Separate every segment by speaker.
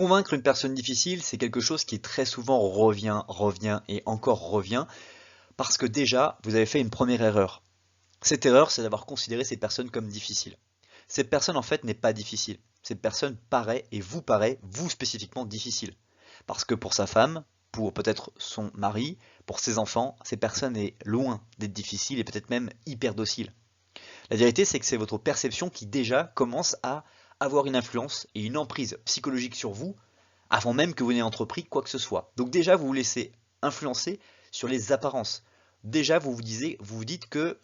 Speaker 1: Convaincre une personne difficile, c'est quelque chose qui très souvent revient et encore revient, parce que déjà, vous avez fait une première erreur. Cette erreur, c'est d'avoir considéré ces personnes comme difficiles. Cette personne, en fait, n'est pas difficile. Cette personne paraît, vous spécifiquement, difficile. Parce que pour sa femme, pour peut-être son mari, pour ses enfants, cette personne est loin d'être difficile et peut-être même hyper docile. La vérité, c'est que c'est votre perception qui déjà commence à avoir une influence et une emprise psychologique sur vous avant même que vous n'ayez entrepris quoi que ce soit. Donc déjà, vous vous laissez influencer sur les apparences. Déjà, vous vous dites que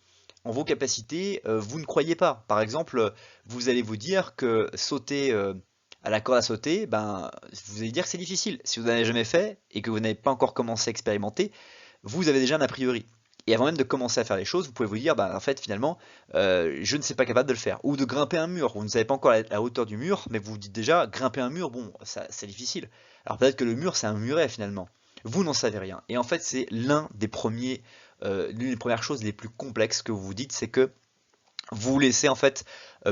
Speaker 1: en vos capacités, vous ne croyez pas. Par exemple, vous allez vous dire que sauter à la corde à sauter, ben, vous allez dire que c'est difficile. Si vous n'avez jamais fait et que vous n'avez pas encore commencé à expérimenter, vous avez déjà un a priori. Et avant même de commencer à faire les choses, vous pouvez vous dire, bah, en fait, finalement, je ne suis pas capable de le faire. Ou de grimper un mur. Vous ne savez pas encore la hauteur du mur, mais vous vous dites déjà, grimper un mur, bon, ça, c'est difficile. Alors peut-être que le mur, c'est un muret finalement. Vous n'en savez rien. Et en fait, c'est l'une des premières choses les plus complexes que vous vous dites, c'est que vous vous laissez en fait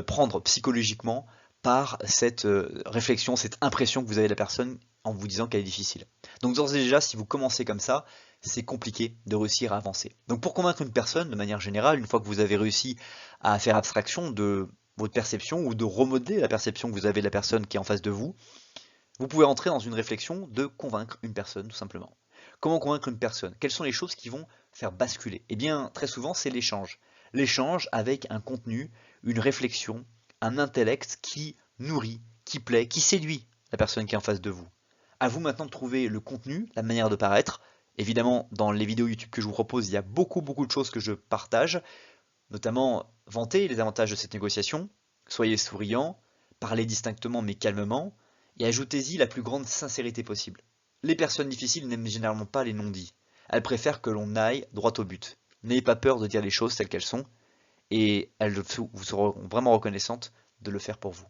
Speaker 1: prendre psychologiquement par cette réflexion, cette impression que vous avez de la personne en vous disant qu'elle est difficile. Donc d'ores et déjà, si vous commencez comme ça, c'est compliqué de réussir à avancer. Donc pour convaincre une personne, de manière générale, une fois que vous avez réussi à faire abstraction de votre perception ou de remodeler la perception que vous avez de la personne qui est en face de vous, vous pouvez entrer dans une réflexion de convaincre une personne, tout simplement. Comment convaincre une personne? Quelles sont les choses qui vont faire basculer? Eh bien, très souvent, c'est l'échange. L'échange avec un contenu, une réflexion, un intellect qui nourrit, qui plaît, qui séduit la personne qui est en face de vous. À vous maintenant de trouver le contenu, la manière de paraître. Évidemment, dans les vidéos YouTube que je vous propose, il y a beaucoup de choses que je partage, notamment vanter les avantages de cette négociation. Soyez souriant, parlez distinctement mais calmement, et ajoutez-y la plus grande sincérité possible. Les personnes difficiles n'aiment généralement pas les non-dits. Elles préfèrent que l'on aille droit au but. N'ayez pas peur de dire les choses telles qu'elles sont, et elles vous seront vraiment reconnaissantes de le faire pour vous.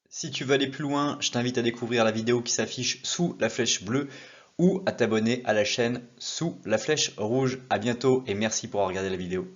Speaker 1: Si tu veux aller plus loin, je t'invite à découvrir la vidéo qui s'affiche sous la flèche bleue ou à t'abonner à la chaîne sous la flèche rouge. À bientôt et merci pour avoir regardé la vidéo.